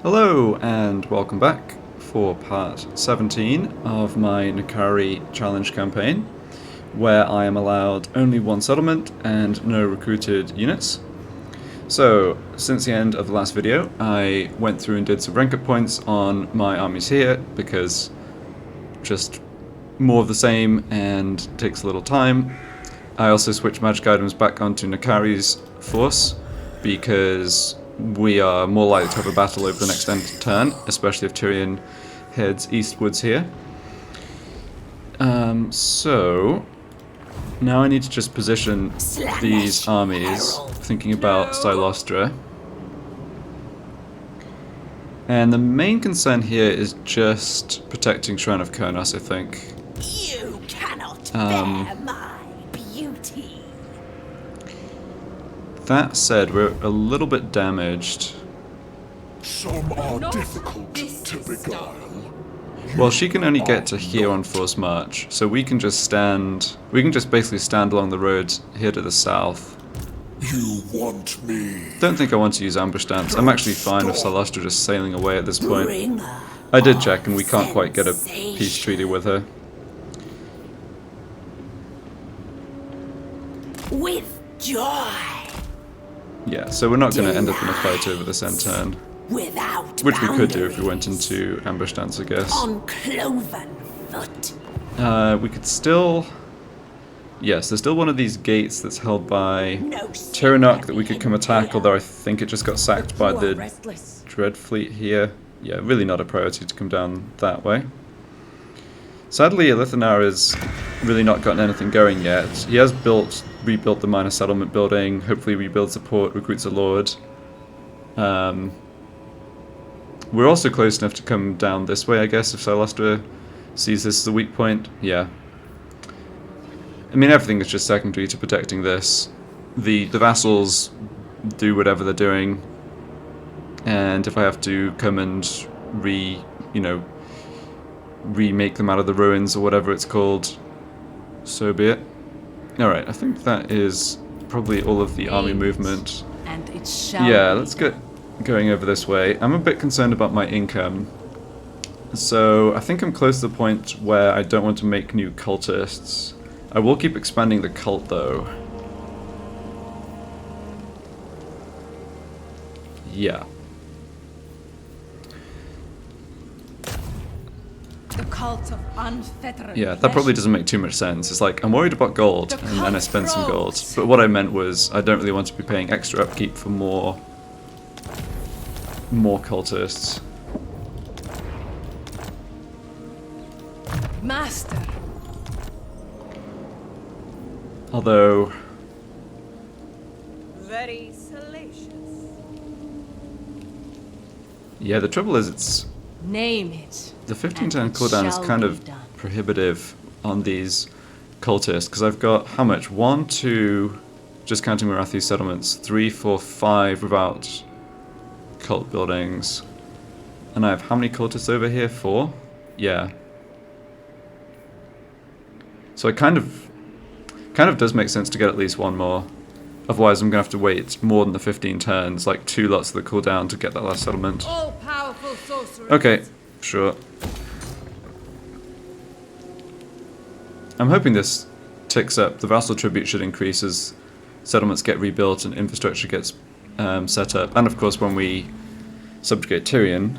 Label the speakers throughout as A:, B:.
A: Hello and welcome back for part 17 of my Nakari challenge campaign, where I am allowed only one settlement and no recruited units. So, since the end of the last video, I went through and did some rank up points on my armies here, because just more of the same and takes a little time. I also switched magic items back onto Nakari's force, because we are more likely to have a battle over the next turn, especially if Tyrion heads eastwards here. So now I need to just position these armies, thinking about Stylostra. And the main concern here is just protecting Shrine of Kurnos, I think.
B: You cannot bear my beauty.
A: That said, we're a little bit damaged.
C: Some are difficult to beguile.
A: Well, she can only get to here on forced march, so we can just basically stand along the road here to the south.
C: You want me?
A: Don't think I want to use ambush stance. I'm actually fine with Stylostra just sailing away at this point. I did check and we can't quite get a peace treaty with her.
B: With joy.
A: Yeah, so we're not going to end up in a fight over this end turn.
B: Without
A: Which we could do if we went into ambush stance, I guess.
B: on cloven foot.
A: We could still... Yes, there's still one of these gates that's held by Tyrion that we could come attack, although I think it just got sacked by the Dread Fleet here. Yeah, really not a priority to come down that way. Sadly, Elithanar has really not gotten anything going yet. He has rebuilt the minor settlement building, hopefully rebuilds a port, recruits a lord. We're also close enough to come down this way, I guess, if Stylostra sees this as a weak point. Yeah. I mean, everything is just secondary to protecting this. The vassals do whatever they're doing, and if I have to come and remake them out of the ruins or whatever it's called, so be it. Alright, I think that is probably all of the army movement.
D: And it shall
A: Yeah, let's get going over this way. I'm a bit concerned about my income. So I think I'm close to the point where I don't want to make new cultists. I will keep expanding the cult though. Yeah.
D: the cult of unfettered
A: Yeah, that probably doesn't make too much sense. It's like, I'm worried about gold, and then I spend some gold. But what I meant was, I don't really want to be paying extra upkeep for more cultists.
D: Master.
A: Although,
D: Very salacious.
A: yeah, the trouble is it's...
D: Name it.
A: The 15
D: and
A: turn
D: it
A: cooldown is
D: shall
A: kind
D: be
A: of
D: done.
A: prohibitive on these cultists, because I've got, how much? 1, 2, just counting Marathi's settlements, 3, 4, 5 without cult buildings. And I have how many cultists over here? 4? Yeah. So it kind of does make sense to get at least one more. Otherwise I'm going to have to wait more than the 15 turns, like 2 lots of the cooldown to get that last settlement.
D: All powerful sorcerers.
A: Okay, sure. I'm hoping this ticks up. The vassal tribute should increase as settlements get rebuilt and infrastructure gets set up. And of course when we subjugate Tyrion.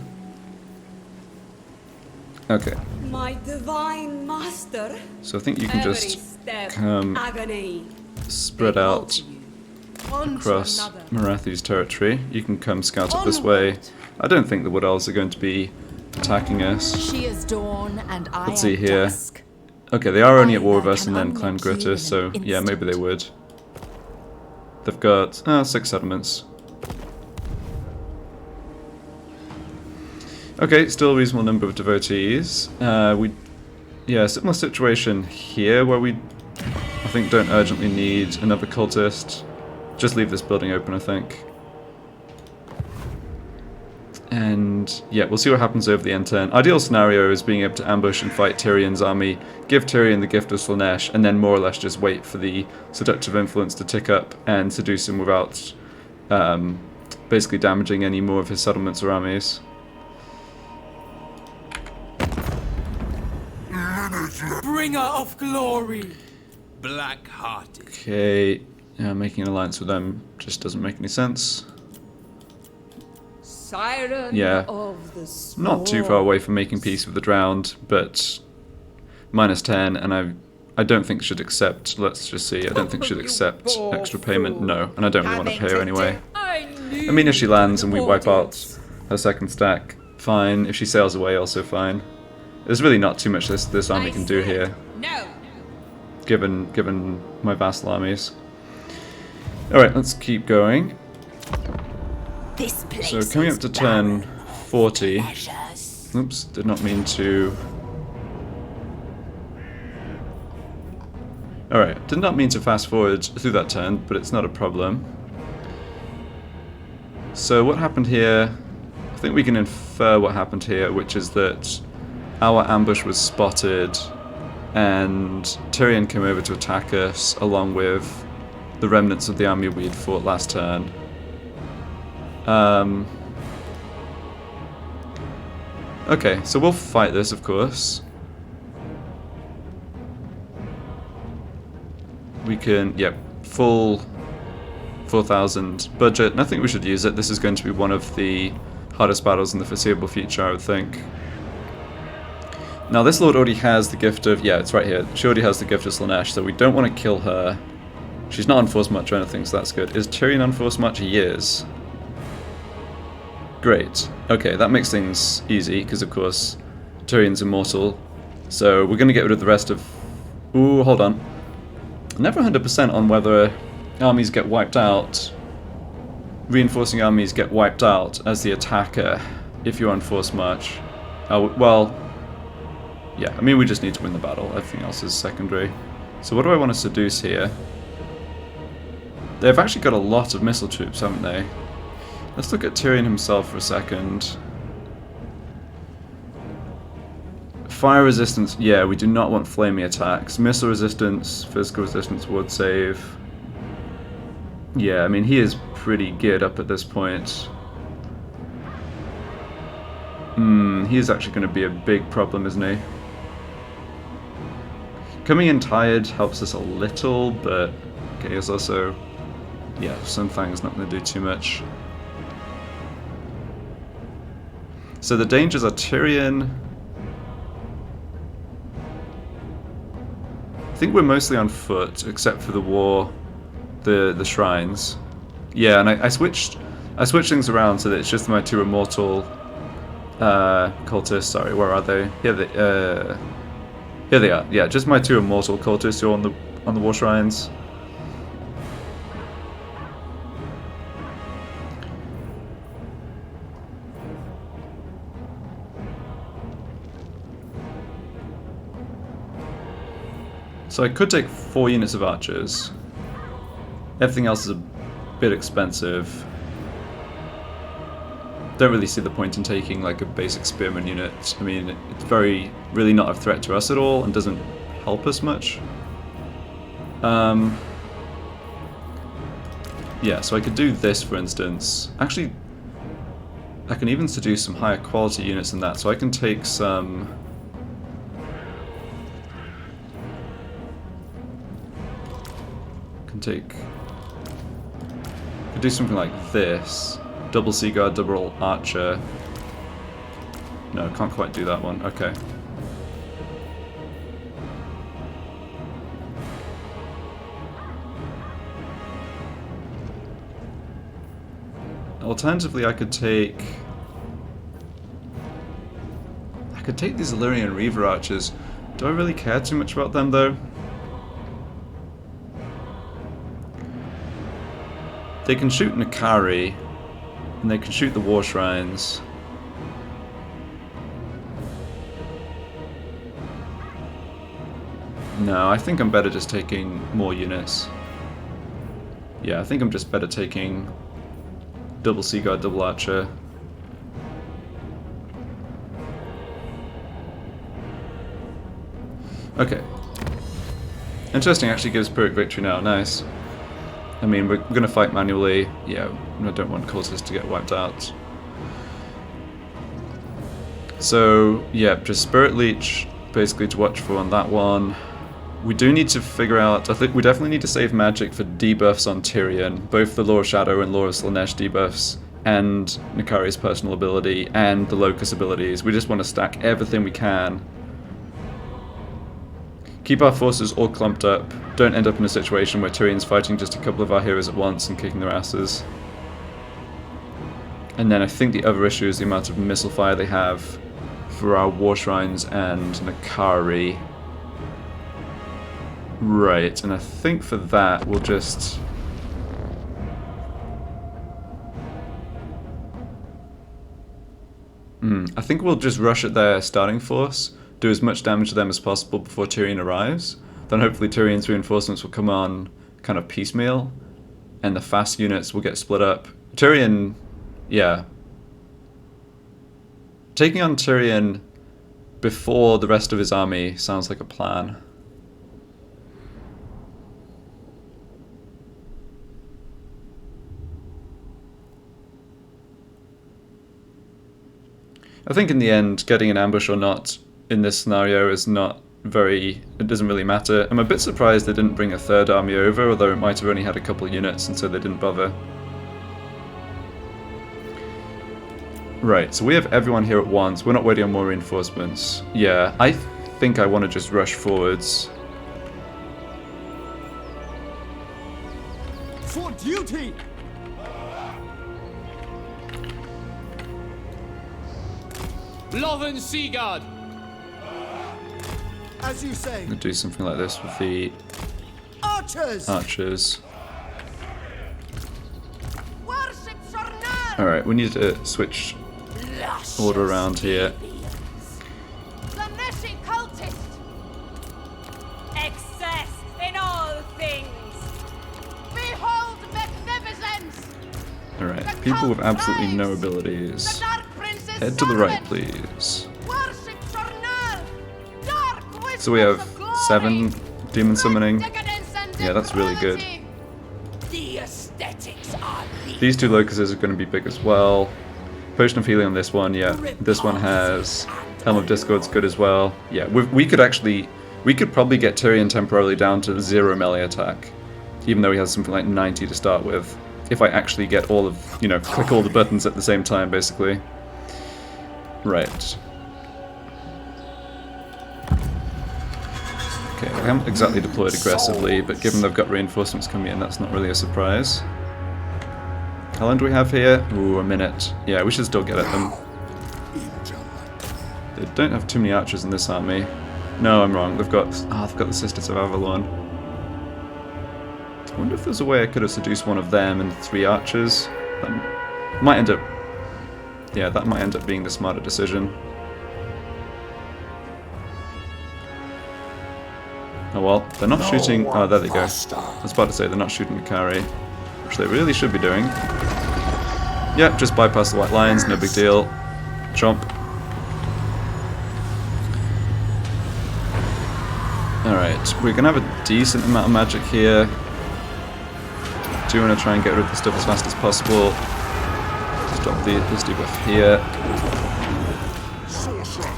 A: Okay,
B: My divine master.
A: so I think you can just come
B: Agony.
A: spread out across Marathi's territory. You can come scout up this way. I don't think the Wood Elves are going to be attacking us.
D: She is dawn and I
A: Let's see
D: am
A: here.
D: dusk.
A: Okay, they are only at war with
D: I
A: us and then
D: can
A: Clan
D: unlock you
A: Gritter,
D: in
A: so
D: an
A: yeah, maybe they
D: instant.
A: would. They've got 6 settlements. Okay, still a reasonable number of devotees. Yeah, similar situation here where we, I think, don't urgently need another cultist. Just leave this building open, I think. And yeah, we'll see what happens over the end turn. Ideal scenario is being able to ambush and fight Tyrion's army, give Tyrion the gift of Slaanesh, and then more or less just wait for the seductive influence to tick up and seduce him without basically damaging any more of his settlements or armies.
B: Bringer of glory.
E: Black-hearted.
A: Okay, yeah, making an alliance with them just doesn't make any sense.
B: Siren
A: Yeah,
B: of the
A: not too far away from making peace with the drowned, but -10, and I don't think should accept, let's just see, I don't think should accept extra payment, no, and I don't really want to pay her anyway. I mean, if she lands and we wipe out her second stack, fine. If she sails away, also fine. There's really not too much this army can do here,
B: No.
A: given my vassal armies. Alright, let's keep going.
B: This place
A: So coming up to turn 40,
B: pleasures.
A: oops, did not mean to... Alright, did not mean to fast forward through that turn, but it's not a problem. So what happened here, I think we can infer what happened here, which is that our ambush was spotted and Tyrion came over to attack us along with the remnants of the army we'd fought last turn. Okay, so we'll fight this, of course. We can, yep, full 4,000 budget, and I think we should use it. This is going to be one of the hardest battles in the foreseeable future, I would think. Now this lord already has the gift of, yeah, it's right here. She already has the gift of Slaanesh, so we don't want to kill her. She's not unforced much or anything, so that's good. Is Tyrion unforced much? He is. Great. Okay, that makes things easy, because of course Tyrion's immortal. So we're going to get rid of the rest of... Ooh, hold on. Never 100% on whether armies get wiped out. Reinforcing armies get wiped out as the attacker if you're unforced march. Well, yeah, I mean we just need to win the battle. Everything else is secondary. So what do I want to seduce here? They've actually got a lot of missile troops, haven't they? Let's look at Tyrion himself for a second. Fire resistance, yeah, we do not want flamey attacks. Missile resistance, physical resistance, ward save. Yeah, I mean, he is pretty geared up at this point. He is actually going to be a big problem, isn't he? Coming in tired helps us a little, but okay, he's also... Yeah, Sunfang's not going to do too much. So the dangers are Tyrion... I think we're mostly on foot, except for the war, the shrines. Yeah, and I switched things around so that it's just my two immortal cultists. Sorry, where are they? Here they are. Yeah, just my two immortal cultists who are on the war shrines. So I could take 4 units of archers. Everything else is a bit expensive. Don't really see the point in taking like a basic spearman unit. I mean, it's really not a threat to us at all and doesn't help us much. Yeah, so I could do this for instance. Actually, I can even seduce some higher quality units than that, so I can take some... Could do something like this. Double sea guard, double archer. No, can't quite do that one. Okay. Alternatively, I could take these Illyrian Reaver archers. Do I really care too much about them though? They can shoot Nakari, and they can shoot the war shrines. No, I think I'm better just taking more units. Yeah, I think I'm just better taking double sea guard, double archer. Okay. Interesting, actually gives Pyrrhic victory now, nice. I mean, we're going to fight manually. Yeah, I don't want cultists to get wiped out. So, yeah, just Spirit Leech, basically to watch for on that one. We do need to figure out, I think we definitely need to save magic for debuffs on Tyrion, both the Law of Shadow and Law of Slaanesh debuffs, and Nakari's personal ability, and the Locust abilities. We just want to stack everything we can. Keep our forces all clumped up, don't end up in a situation where Tyrion's fighting just a couple of our heroes at once and kicking their asses. And then I think the other issue is the amount of missile fire they have for our War Shrines and Nakari. Right, and I think for that we'll just... I think we'll just rush at their starting force, do as much damage to them as possible before Tyrion arrives. Then hopefully Tyrion's reinforcements will come on kind of piecemeal, and the fast units will get split up. Tyrion, yeah. Taking on Tyrion before the rest of his army sounds like a plan. I think in the end, getting an ambush or not in this scenario is not very... it doesn't really matter. I'm a bit surprised they didn't bring a third army over, although it might have only had a couple of units and so they didn't bother. Right, so we have everyone here at once. We're not waiting on more reinforcements. Yeah, I think I want to just rush forwards.
F: For duty!
G: Loven Seaguard!
F: As you say.
A: I'm going to do something like this with the archers. Alright, we need to switch order around here.
D: Excess in all things. Behold magnificence.
A: Alright, people with absolutely no abilities. Head to the right, please. So we have 7 demon summoning. Yeah, that's really good. These 2 locusts are going to be big as well. Potion of healing on this one, yeah. This one has Helm of Discord's good as well. Yeah, we could probably get Tyrion temporarily down to 0 melee attack, even though he has something like 90 to start with. If I actually get all of, click all the buttons at the same time, basically. Right. Okay, I haven't exactly deployed aggressively, but given they've got reinforcements coming in, that's not really a surprise. How long do we have here? Ooh, a minute. Yeah, we should still get at them. They don't have too many archers in this army. No, I'm wrong. They've got the Sisters of Avalon. I wonder if there's a way I could have seduced one of them and 3 archers. That might end up... yeah, that might end up being the smarter decision. Oh well, they're not shooting... oh, there they go. I was about to say they're not shooting Nakari, which they really should be doing. Yeah, just bypass the white lines, no big deal. Chomp. Alright, we're going to have a decent amount of magic here. Do want to try and get rid of the stuff as fast as possible. Stop this debuff here.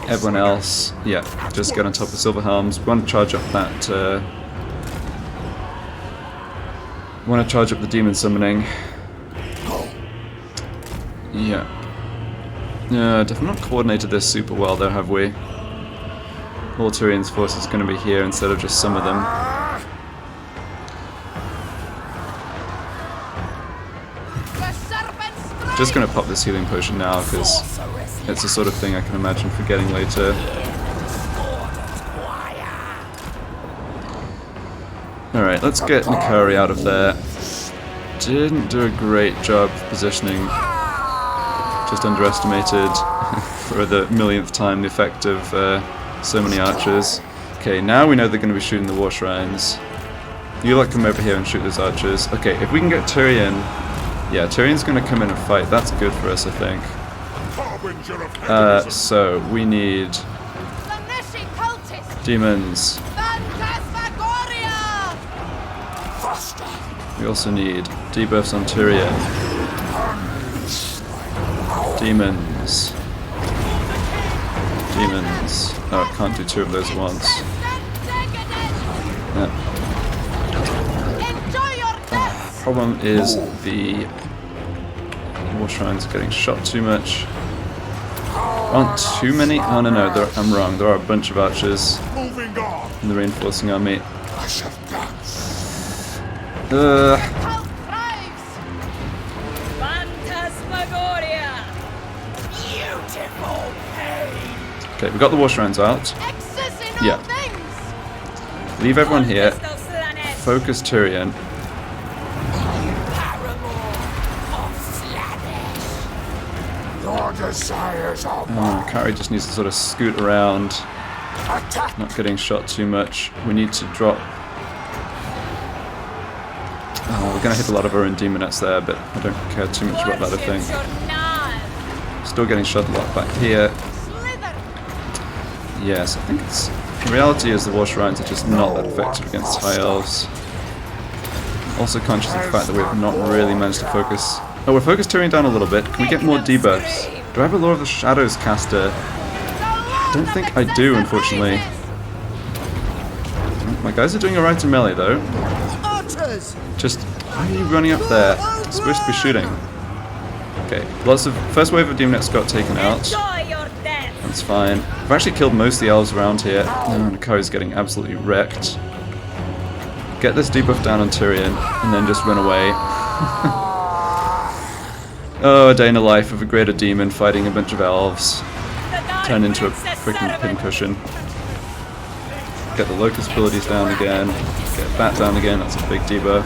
A: Everyone else, yeah, just get on top of Silver Helms. We want to charge up that. We want to charge up the demon summoning. Yeah. Definitely not coordinated this super well, though, have we? All Tyrion's force is going to be here instead of just some of them. Just going to pop this healing potion now because it's the sort of thing I can imagine forgetting later. Alright, let's get Nakari out of there. Didn't do a great job positioning. Just underestimated for the millionth time the effect of so many archers. Okay, now we know they're going to be shooting the War Shrines. You lot come over here and shoot those archers. Okay, if we can get Tyrion... yeah, Tyrion's going to come in and fight. That's good for us, I think. So, we need... demons. We also need debuffs on Tyrion. Demons. Demons. Oh, I can't do two of those at once. Yeah. Problem is the war shrines are getting shot too much. Aren't too many? Oh no, I'm wrong. There are a bunch of archers in the reinforcing army. Okay, we got the war shrines out. Yeah. Leave everyone here. Focus Tyrion. Carrie just needs to sort of scoot around, not getting shot too much. We need to drop. Oh, we're going to hit a lot of our own demonettes there, but I don't care too much about that, I think. Still getting shot a lot back here. Yes, I think it's. The reality is the war shrines are just not that effective against high elves. Also conscious of the fact that we've not really managed to focus. Oh, we're focused Tyrion down a little bit. Can we get more debuffs? Do I have a Lord of the Shadows caster? I don't think I do, unfortunately. My guys are doing alright in melee, though. Just, why are you running up there? You're supposed to be shooting. Okay, lots of... First wave of demonettes got taken out. That's fine. I've actually killed most of the elves around here. Oh, Nakari's getting absolutely wrecked. Get this debuff down on Tyrion, and then just run away. Oh, a day in the life of a greater demon fighting a bunch of elves. Turn into a freaking pincushion. Get the locust abilities down again. Get that down again, that's a big debuff.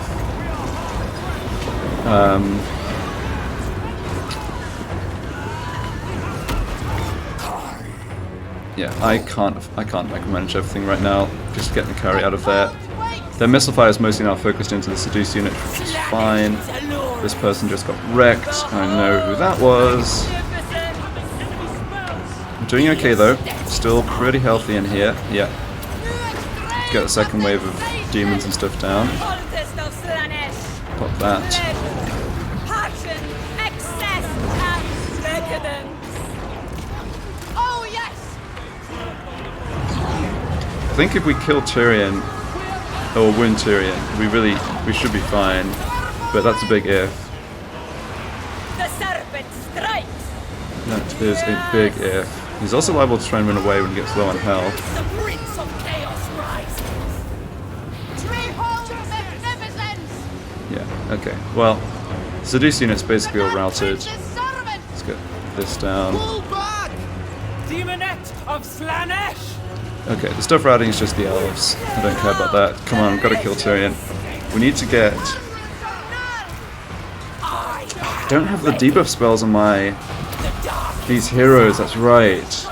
A: Yeah, I can't micromanage everything right now. Just get Nakari out of there. Their missile fire is mostly now focused into the seduced unit, which is fine. This person just got wrecked. I know who that was. I'm doing okay though. Still pretty healthy in here. Yeah. Get the second wave of demons and stuff down. Pop that. I think if we kill Tyrion, or win Tyrion, we should be fine. But that's a big if.
D: The serpent strikes.
A: That is a big if. He's also liable to try and run away when he gets low on health.
B: The prince of chaos rises.
A: Yeah, okay. Well, seduced unit's basically all routed. Let's get this down.
G: Pull back! Demonette of Slaanesh!
A: Okay, the stuff routing is just the elves. I don't care about that. Come on, we've got to kill Tyrion. We need to get... I don't have the debuff spells on these heroes, that's right.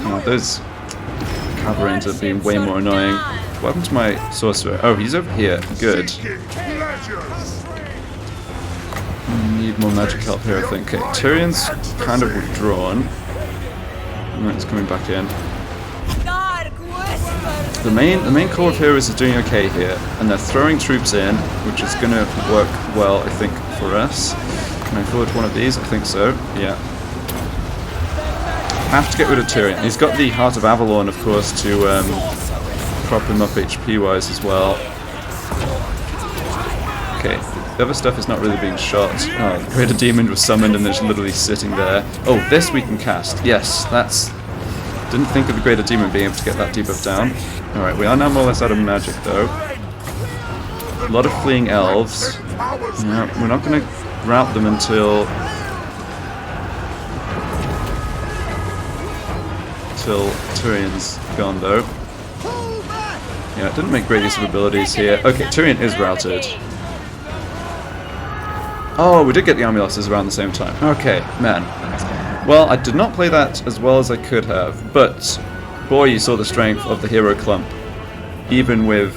A: Oh, those cavalry ends up being way more annoying. What happened to my sorcerer? Oh, he's over here. Good. Need more magic help here, I think. Okay, Tyrion's kind of withdrawn. And it's coming back in. The main core of heroes is doing okay here, and they're throwing troops in, which is going to work well, I think, for us. Can I forward one of these? I think so. Yeah. Have to get rid of Tyrion. He's got the Heart of Avalon, of course, to prop him up HP-wise as well. Okay. The other stuff is not really being shot. Oh, the Greater Demon was summoned and it's literally sitting there. Oh, this we can cast. Yes, that's... Didn't think of the Greater Demon being able to get that debuff down. Alright, we are now more or less out of magic though. A lot of fleeing elves. Yeah, we're not going to rout them until Tyrion's gone though. Yeah, it didn't make great use of abilities here. Okay, Tyrion is routed. Oh, we did get the army losses around the same time. Okay, man. Well, I did not play that as well as I could have, but boy, you saw the strength of the hero clump. Even with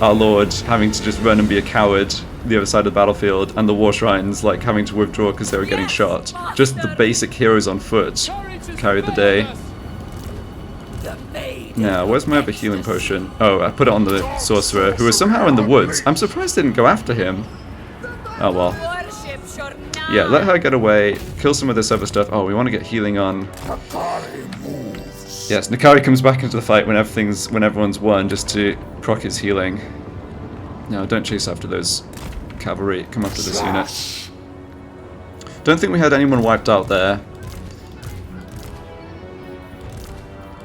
A: our lord having to just run and be a coward the other side of the battlefield, and the war shrines like having to withdraw because they were getting shot. Just the basic heroes on foot carried the day.
B: The
A: Now, where's my other healing potion? Oh, I put it on the sorcerer, who was somehow in the woods. I'm surprised they didn't go after him. Oh well. Yeah, let her get away, kill some of this other stuff. Oh, we want to get healing on. Yes, Nakari comes back into the fight when everyone's won, just to proc his healing. No, don't chase after those cavalry. Come after this unit. Don't think we had anyone wiped out there.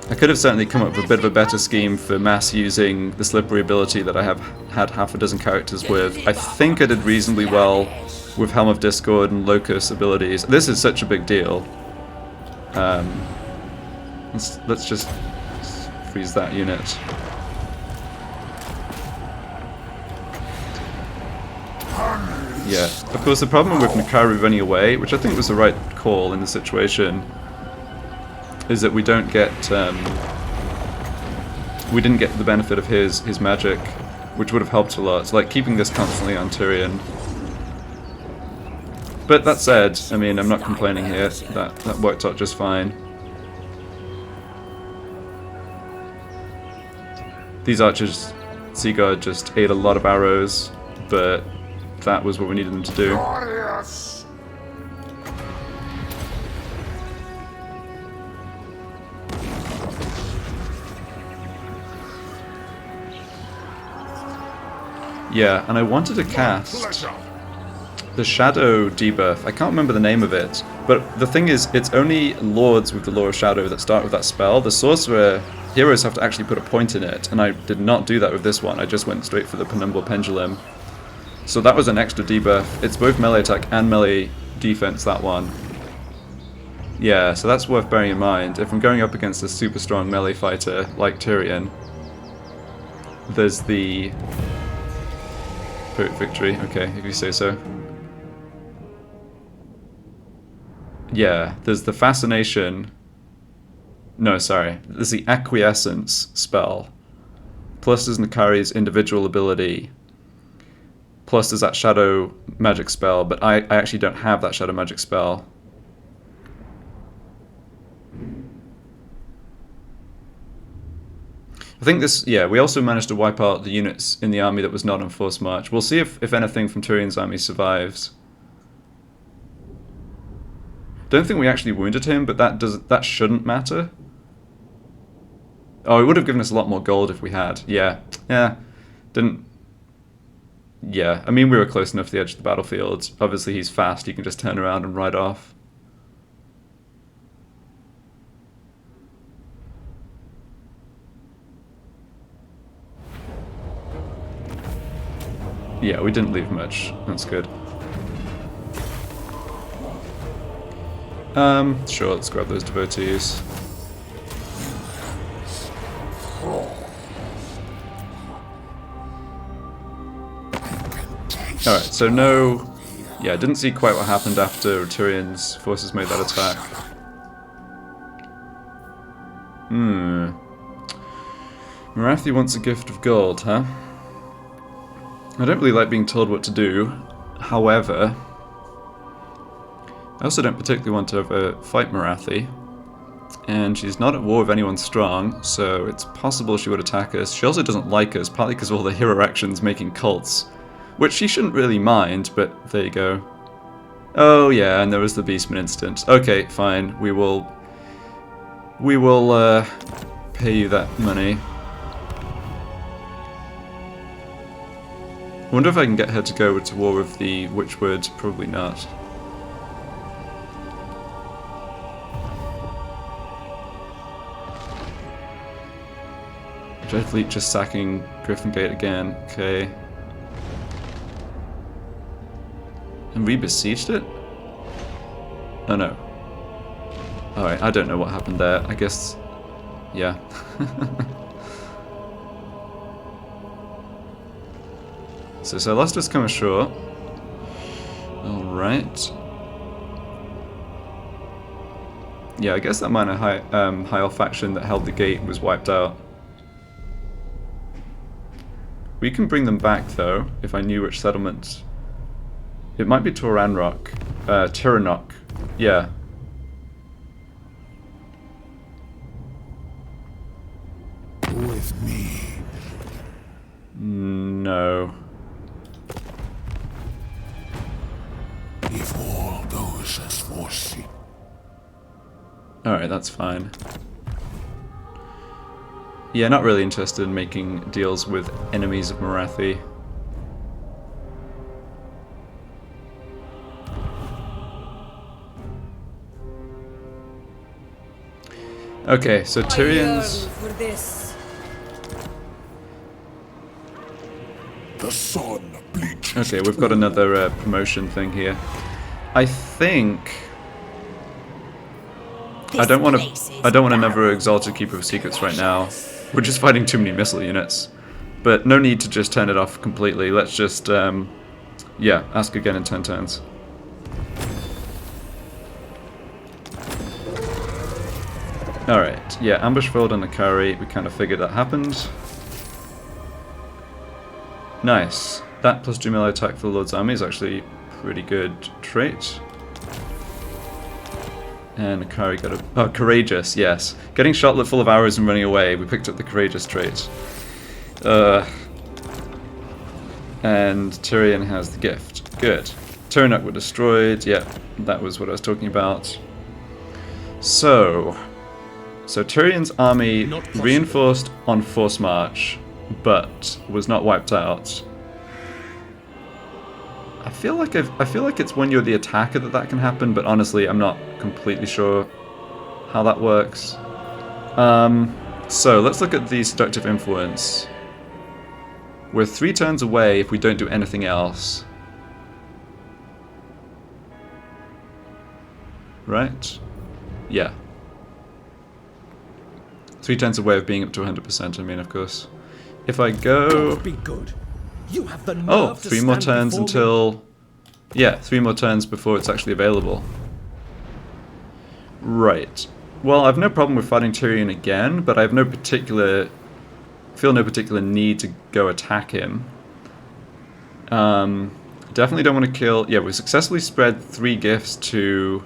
A: I could have certainly come up with a bit of a better scheme for mass using the slippery ability that I have had half a dozen characters with. I think I did reasonably well with Helm of Discord and Locus abilities. This is such a big deal. Let's just freeze that unit. Yeah, of course the problem with Nakari running away, which I think was the right call in the situation, is that we didn't get the benefit of his magic, which would have helped a lot. It's like keeping this constantly on Tyrion. But that said, I mean, I'm not complaining here. That worked out just fine. These archers, Seaguard just ate a lot of arrows, but that was what we needed them to do. Yeah, and I wanted to cast the Shadow debuff. I can't remember the name of it, but the thing is, it's only lords with the Law of Shadow that start with that spell. The sorcerer heroes have to actually put a point in it, and I did not do that with this one. I just went straight for the Penumbral Pendulum. So that was an extra debuff. It's both melee attack and melee defense, that one. Yeah, so that's worth bearing in mind. If I'm going up against a super strong melee fighter like Tyrion, there's the victory. Okay, if you say so. Yeah, there's the fascination. No, sorry. There's the acquiescence spell. Plus there's Nakari's individual ability. Plus there's that shadow magic spell, but I actually don't have that shadow magic spell. I think this, yeah, we also managed to wipe out the units in the army that was not on forced march. We'll see if anything from Tyrion's army survives. Don't think we actually wounded him, but that shouldn't matter. Oh, it would have given us a lot more gold if we had. Yeah, didn't. Yeah, I mean we were close enough to the edge of the battlefield. Obviously he's fast, you can just turn around and ride off. Yeah, we didn't leave much. That's good. Sure, let's grab those devotees. Alright, so no... Yeah, I didn't see quite what happened after Tyrion's forces made that attack. Marathi wants a gift of gold, huh? I don't really like being told what to do. However, I also don't particularly want to fight Marathi. And she's not at war with anyone strong, so it's possible she would attack us. She also doesn't like us, partly because of all the hero actions making cults. Which she shouldn't really mind, but there you go. Oh yeah, and there was the Beastman incident. Okay, fine. We will pay you that money. I wonder if I can get her to go to war with the Witchwood. Probably not. Dreadfleet just sacking Griffin Gate again. Okay. And we besieged it? Oh no. Alright, I don't know what happened there. I guess... yeah. So Celesta's come ashore. Alright. Yeah, I guess that minor high elf faction that held the gate was wiped out. We can bring them back though, if I knew which settlement. It might be Toranrock. Tyrannock. Yeah.
C: with me.
A: No.
C: If all goes as foreseen.
A: Alright, that's fine. Yeah, not really interested in making deals with enemies of Marathi. Okay, so Tyrion's...
D: For this.
C: The sun bleaches.
A: Okay, we've got another promotion thing here. I think... I don't want another exalted keeper of secrets right now. We're just fighting too many missile units. But no need to just turn it off completely. Let's just, yeah, ask again in 10 turns. Alright, yeah, ambush failed on the carry. We kind of figured that happened. Nice. That plus 2 melee attack for the Lord's army is actually a pretty good trait. And the carry got a... Oh, courageous, yes. Getting shot full of arrows and running away. We picked up the courageous trait. And Tyrion has the gift. Good. Tyrion were destroyed. Yeah, that was what I was talking about. So Tyrion's army reinforced on force march, but was not wiped out. I feel like it's when you're the attacker that can happen, but honestly, I'm not completely sure how that works. So let's look at the seductive influence. We're 3 turns away if we don't do anything else. Right? Yeah. 3 turns away of being up to 100%, I mean, of course. If I go...
G: Be good. You have the nerve
A: Oh,
G: to
A: 3 more
G: stand
A: turns
G: before me.
A: until... Yeah, 3 more turns before it's actually available. Right. Well, I've no problem with fighting Tyrion again, but I have no particular... feel no particular need to go attack him. Definitely don't want to kill... Yeah, we successfully spread 3 gifts to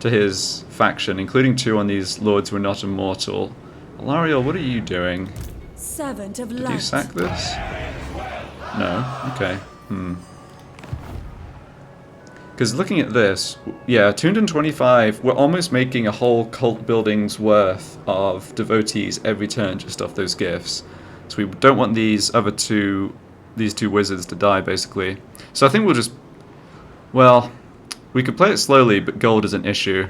A: his faction, including 2 on these lords who are not immortal. Alariel, what are you doing?
D: Servant of
A: Did you
D: light.
A: sack this? No? Okay. Because looking at this, yeah, 225, we're almost making a whole cult building's worth of devotees every turn just off those gifts. So we don't want these two wizards to die, basically. So I think we'll just... Well, we could play it slowly, but gold is an issue.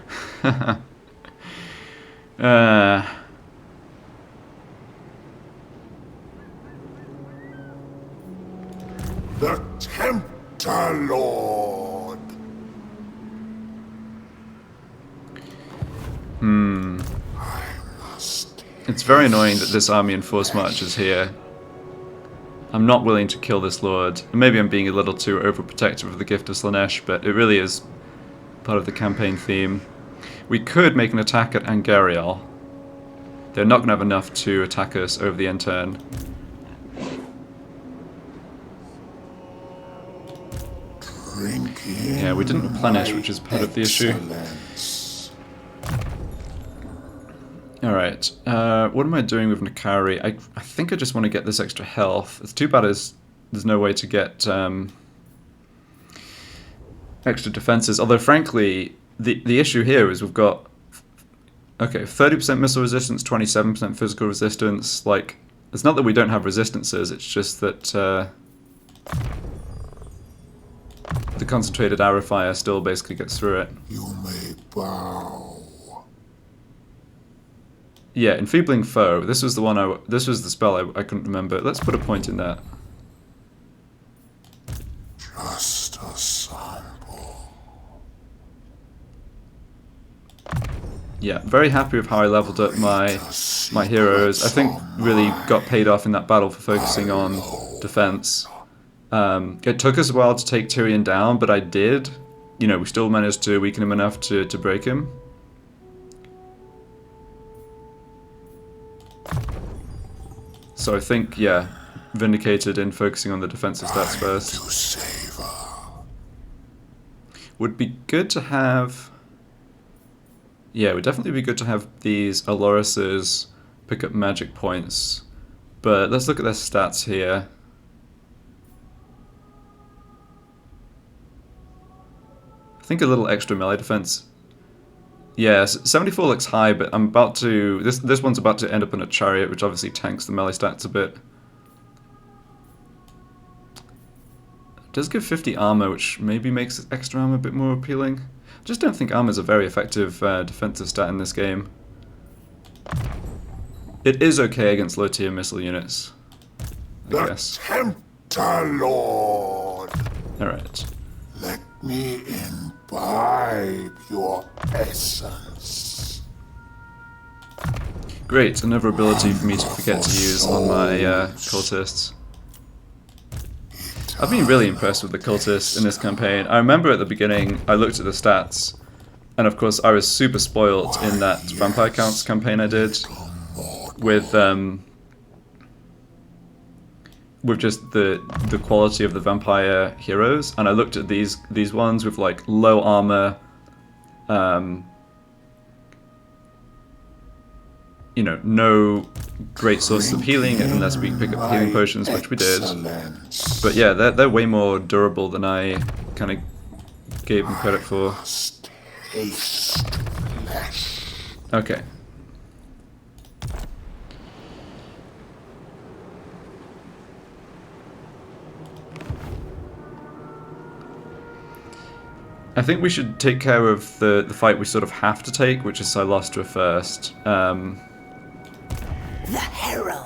C: The Tempter Lord. I must.
A: It's very annoying that this army in force march is here. I'm not willing to kill this lord. Maybe I'm being a little too overprotective of the gift of Slaanesh, but it really is part of the campaign theme. We could make an attack at Angariel. They're not going to have enough to attack us over the end turn. Yeah, we didn't replenish, which is part of the issue. Alright, what am I doing with Nakari? I think I just want to get this extra health. It's too bad there's no way to get extra defenses. Although, frankly, the issue here is we've got... Okay, 30% missile resistance, 27% physical resistance. Like, it's not that we don't have resistances, it's just that the concentrated arrow fire still basically gets through it.
C: You may bow.
A: Yeah, enfeebling foe. This was the one this was the spell I couldn't remember. Let's put a point in that.
C: Just a sample.
A: Yeah, very happy with how I leveled up my heroes. I think really got paid off in that battle for focusing on defense. It took us a while to take Tyrion down, but I did. You know, we still managed to weaken him enough to break him. So I think, yeah, vindicated in focusing on the defensive stats first.
C: To savor.
A: Would be good to have... Yeah, it would definitely be good to have these Alorises pick up magic points. But let's look at their stats here. I think a little extra melee defense. Yeah, 74 looks high, but I'm about to... This one's about to end up in a chariot, which obviously tanks the melee stats a bit. It does give 50 armor, which maybe makes extra armor a bit more appealing. I just don't think armor is a very effective defensive stat in this game. It is okay against low-tier missile units, I guess.
C: Tempter Lord,
A: Alright.
C: let me imbibe your essence.
A: Great, another ability for me to forget to use on my cultists. I've been really impressed with the cultists in this campaign. I remember at the beginning, I looked at the stats, and of course I was super spoiled in that Vampire Counts campaign I did with just the quality of the vampire heroes, and I looked at these ones with like low armor, you know, no great sources of healing unless we pick up healing potions, which we did. But yeah, they're way more durable than I kind of gave them credit for.
C: Taste flesh.
A: Okay. I think we should take care of the fight we sort of have to take, which is Silostra first.
B: The Herald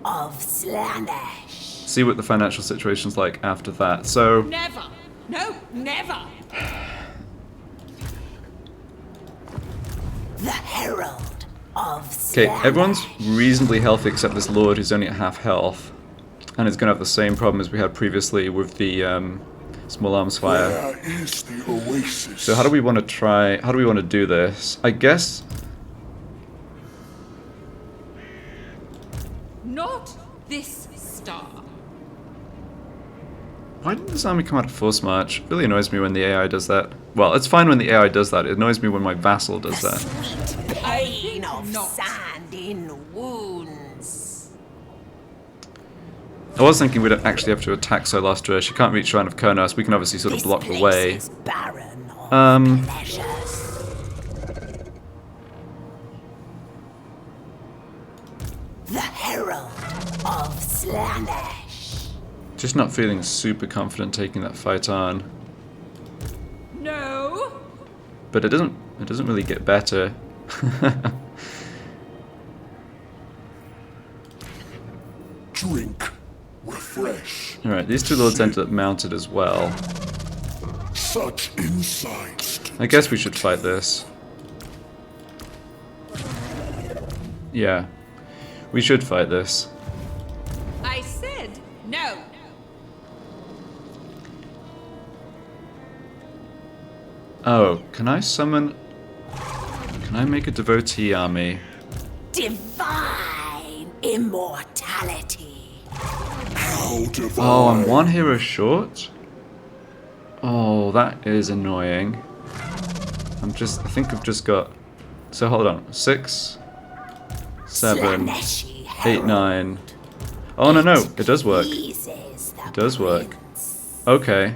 B: of Slaanesh.
A: See what the financial situation's like after that. So,
D: Never. No, never.
B: The Herald of Slaanesh.
A: okay, everyone's reasonably healthy except this lord who's only at half health, and is going to have the same problem as we had previously with the small arms fire.
C: Where is the oasis?
A: So how do we want to do this? I guess
D: Not this star.
A: why didn't this army come out of force march? It really annoys me when the AI does that. Well, it's fine when the AI does that. It annoys me when my vassal does that.
B: Sweet pain of
D: not.
B: sand in wounds.
A: I was thinking we'd actually have to attack Silostra. She can't reach Shrine of Kurnos. We can obviously sort of
B: This
A: block the
B: place
A: way.
B: is barren of
A: Um,
B: pleasures. The Herald of Slaanesh.
A: Just not feeling super confident taking that fight on.
D: No.
A: But it doesn't really get better.
C: Drink. Refresh.
A: Alright, these two lords ended up mounted as well.
C: Such insights.
A: I guess we should fight this. Yeah. We should fight this.
D: I said no.
A: Oh, can I summon... Can I make a devotee army?
B: Divine immortality.
C: How divine.
A: Oh, I'm one hero short? Oh, that is annoying. I think I've just got... So hold on. 6, 7,
B: Slaaneshi
A: 8,
B: Herald
A: 9... Oh, no, it does work.
B: pleases the
A: It does work.
B: prince.
A: Okay.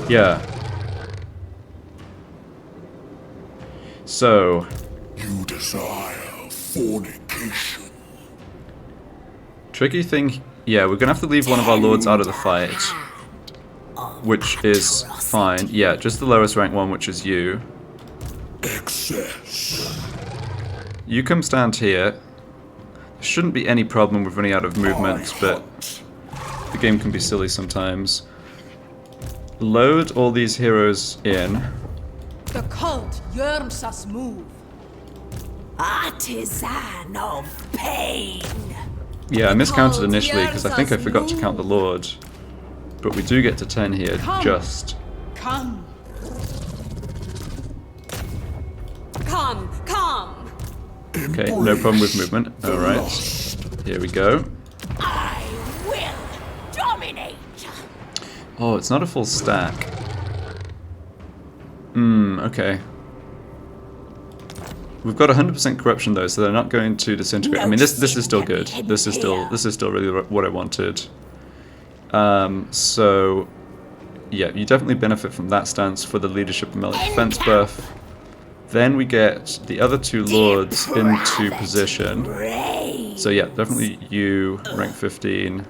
A: Yeah. So...
C: You desire fornication.
A: Tricky thing... Yeah, we're gonna have to leave one of our lords out of the fight. Which is fine. Yeah, just the lowest rank one, which is you.
C: Excess.
A: You come stand here. There shouldn't be any problem with running out of movement, but the game can be silly sometimes. Load all these heroes in.
D: The cult yearns us move.
B: Artisan of pain.
A: Yeah, I miscounted initially because I think I forgot to count the lord. But we do get to 10 here, just.
D: Come.
B: Come.
A: Okay, no problem with movement. Alright. Here we go.
B: I will dominate.
A: Oh, it's not a full stack. Okay. We've got 100% corruption though, so they're not going to disintegrate. I mean, this is still good. This is still really what I wanted. So yeah, you definitely benefit from that stance for the leadership and melee defense buff. Then we get the other two lords into position. So yeah, definitely you, rank 15.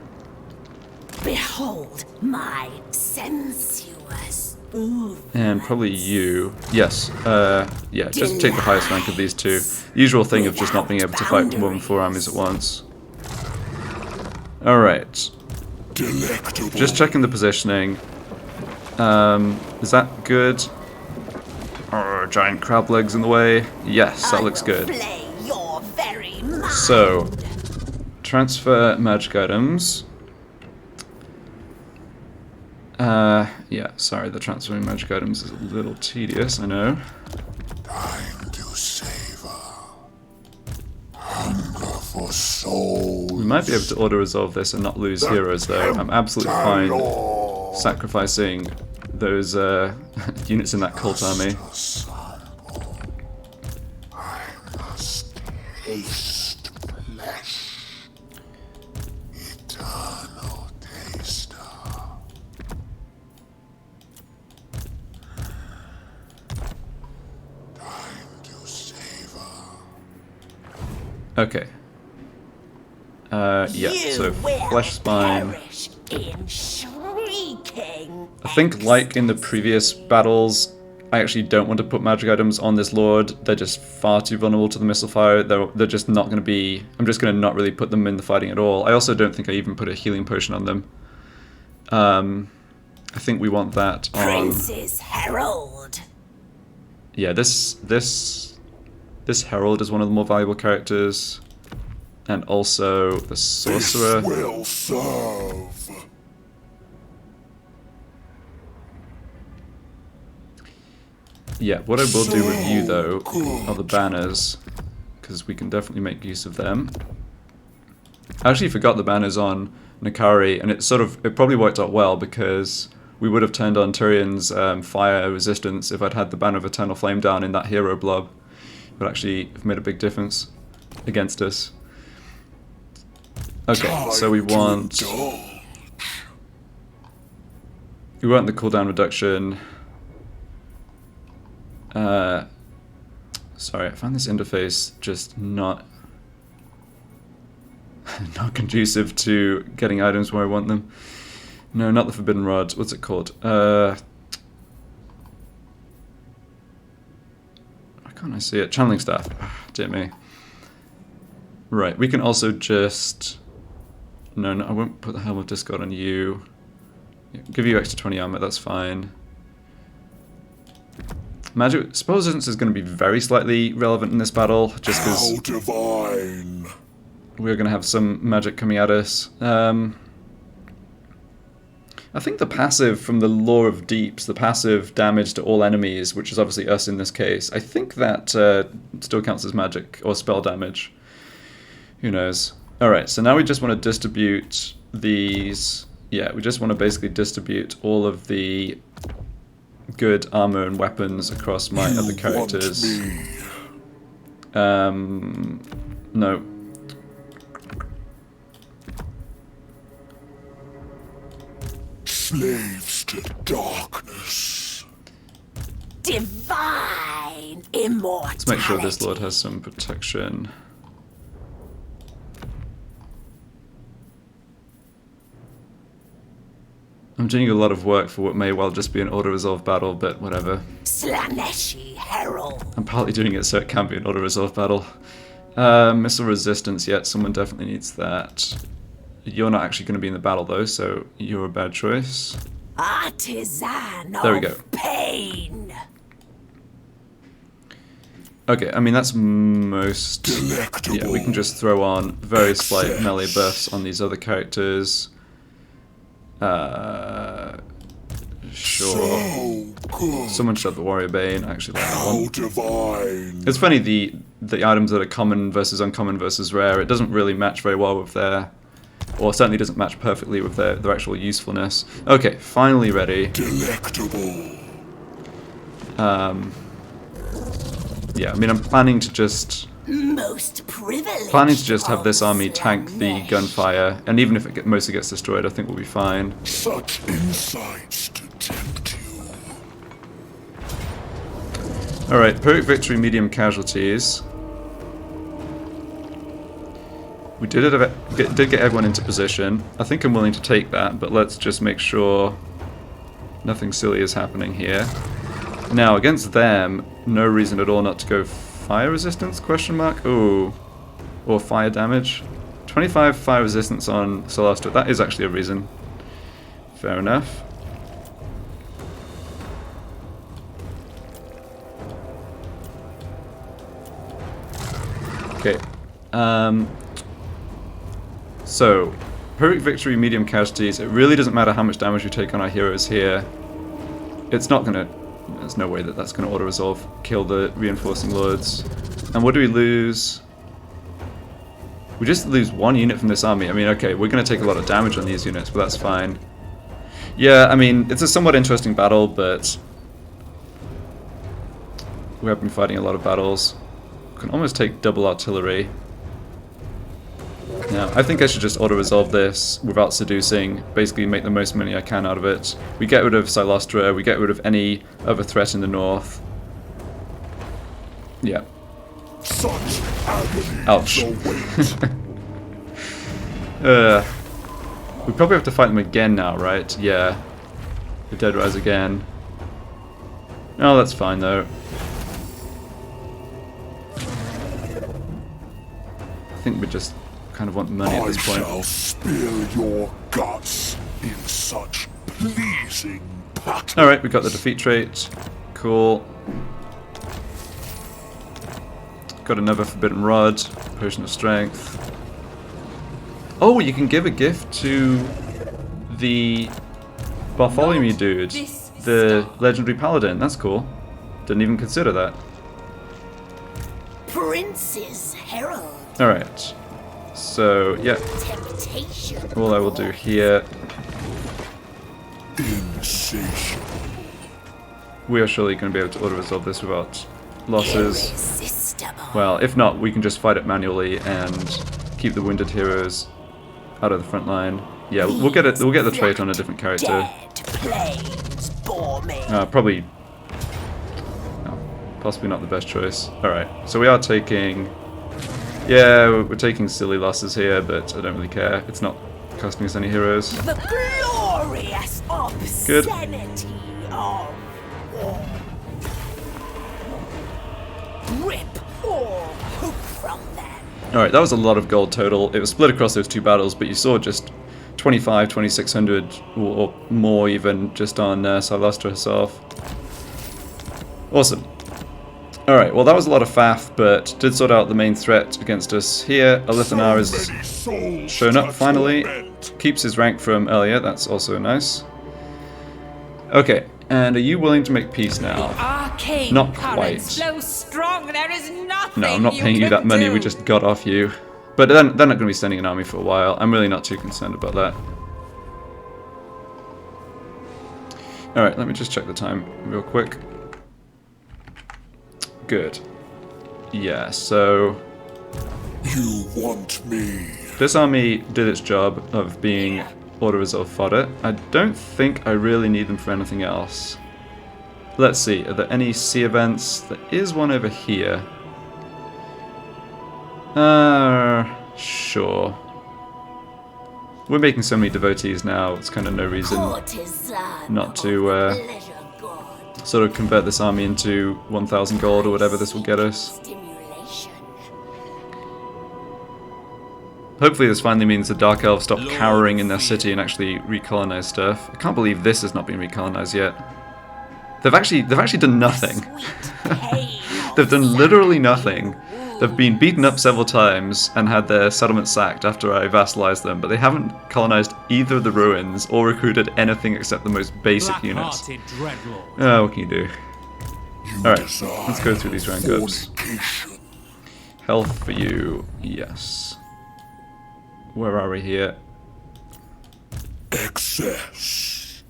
B: Behold my sensuous
A: And probably you. Yes, yeah, just take the highest rank of these two. Usual thing of just not being able to fight more than 4 armies at once. Alright. Just checking the positioning. Is that good? Oh, giant crab legs in the way. Yes, that looks good. So, transfer magic items. Yeah, sorry, the transferring magic items is a little tedious, I know.
C: Time to savor. Hunger for soul.
A: We might be able to auto-resolve this and not lose heroes, though. I'm absolutely fine sacrificing those units in that cult army.
C: I must taste flesh. Eternal taster. Time to savor.
A: Okay. Yeah, so flesh spine. I think, like in the previous battles, I actually don't want to put magic items on this lord. They're just far too vulnerable to the missile fire. They're just not going to be... I'm just going to not really put them in the fighting at all. I also don't think I even put a healing potion on them. I think we want that on...
B: Prince's Herald.
A: Yeah, this Herald is one of the more valuable characters. And also the Sorcerer.
C: This will serve.
A: Yeah, what I will do with you, though, are the banners, because we can definitely make use of them. I actually forgot the banners on Nakari, and it probably worked out well, because we would have turned on Tyrion's fire resistance if I'd had the banner of Eternal Flame down in that hero blob. It would actually have made a big difference against us. Okay, so we want the cooldown reduction. Sorry, I found this interface just not conducive to getting items where I want them. No, not the Forbidden Rod. What's it called? Why can't I see it? Channeling Staff. Dear me. Right, we can also just... No, I won't put the Helm of Discord on you. Give you extra 20 armor, that's fine. Magic spell resistance is going to be very slightly relevant in this battle, just because we're going to have some magic coming at us. I think the passive from the Law of Deeps, the passive damage to all enemies, which is obviously us in this case, I think that still counts as magic or spell damage. Who knows? Alright, so now we just want to distribute these... Yeah, we just want to basically distribute all of the good armor and weapons across my other characters. No.
C: Slaves to darkness.
B: Divine immortality.
A: Let's make sure this lord has some protection. I'm doing a lot of work for what may well just be an auto-resolve battle, but whatever.
B: Slaanesh Herald.
A: I'm partly doing it so it can be an auto-resolve battle. Missile resistance, yet someone definitely needs that. You're not actually going to be in the battle though, so you're a bad choice.
B: Artisan
A: There we go.
B: of pain.
A: Okay, I mean that's most... Yeah, we can just throw on very slight melee buffs on these other characters. Sure. Someone should have the Warrior Bane. I actually like that one. It's funny, the items that are common versus uncommon versus rare, it doesn't really match very well with their... Or certainly doesn't match perfectly with their actual usefulness. Okay, finally ready. Yeah, I mean, I'm planning to just
B: Most privileged.
A: have this army tank the gunfire, and even if it mostly gets destroyed, I think we'll be fine.
C: Such insights to tempt you.
A: Alright, Pyrrhic victory, medium casualties. We did get everyone into position. I think I'm willing to take that, but let's just make sure nothing silly is happening here. Now, against them, no reason at all not to go fire resistance, question mark? Ooh. Or fire damage. 25 fire resistance on Celestia. That is actually a reason. Fair enough. Okay. So, Pyrrhic victory, medium casualties. It really doesn't matter how much damage we take on our heroes here. It's not gonna... There's no way that that's gonna auto-resolve, kill the reinforcing lords. And what do we lose? We just lose one unit from this army. I mean, okay, we're gonna take a lot of damage on these units, but that's fine. Yeah, I mean, it's a somewhat interesting battle, but... we have been fighting a lot of battles. We can almost take double artillery. Now, I think I should just auto-resolve this without seducing, basically make the most money I can out of it. We get rid of Silostra, we get rid of any other threat in the north. Yeah.
C: Such agony.
A: Ouch. We probably have to fight them again now, right? Yeah. The dead rise again. Oh, that's fine though. I think we just kind of want money at this point.
C: I shall spill your guts in such pleasing pattern.
A: Alright, we got the defeat trait. Cool. Got another forbidden rod. Potion of strength. Oh, you can give a gift to the Bartholomew dude. The legendary paladin. That's cool. Didn't even consider that.
B: Prince's Herald.
A: Alright. So, yeah.
B: Temptation.
A: All I will do here.
C: Insatiable.
A: We are surely going to be able to auto-resolve this without losses.
B: Irresistible.
A: Well, if not, we can just fight it manually and keep the wounded heroes out of the front line. Yeah, we'll get it. We'll get the trait on a different character.
B: Dead plains bore me.
A: Probably. No, possibly not the best choice. All right, so we are taking. Yeah, we're taking silly losses here, but I don't really care. It's not costing us any heroes.
B: The glorious obscenity of war. Rip all hope from them.
A: Alright, that was a lot of gold total. It was split across those two battles, but you saw just 2,600 or more even just on Silostra herself. Awesome. Alright, well that was a lot of faff, but did sort out the main threat against us here. Alithanar has shown up finally. Keeps his rank from earlier, that's also nice. Okay, and are you willing to make peace now?
D: Arcane
A: Not
D: currents
A: quite.
D: flow strong. There is nothing.
A: No, I'm not paying you
D: can
A: that money,
D: do.
A: we just got off you. But they're not going to be sending an army for a while. I'm really not too concerned about that. Alright, let me just check the time real quick. Good. Yeah, so...
C: You want me.
A: this army did its job of being auto-resolve fodder. I don't think I really need them for anything else. Let's see, are there any sea events? There is one over here. Sure. We're making so many devotees now, it's kind of no reason not to sort of convert this army into 1,000 gold or whatever this will get us. Hopefully this finally means the Dark Elves stop cowering in their city and actually recolonize stuff. I can't believe this has not been recolonized yet. They've actually done nothing. They've done literally nothing. They've been beaten up several times and had their settlement sacked after I vassalized them, but they haven't colonized either of the ruins or recruited anything except the most basic units. Oh, what can you do? Alright, let's go through these rank ups. Health for you, yes. Where are we here?
C: Excess.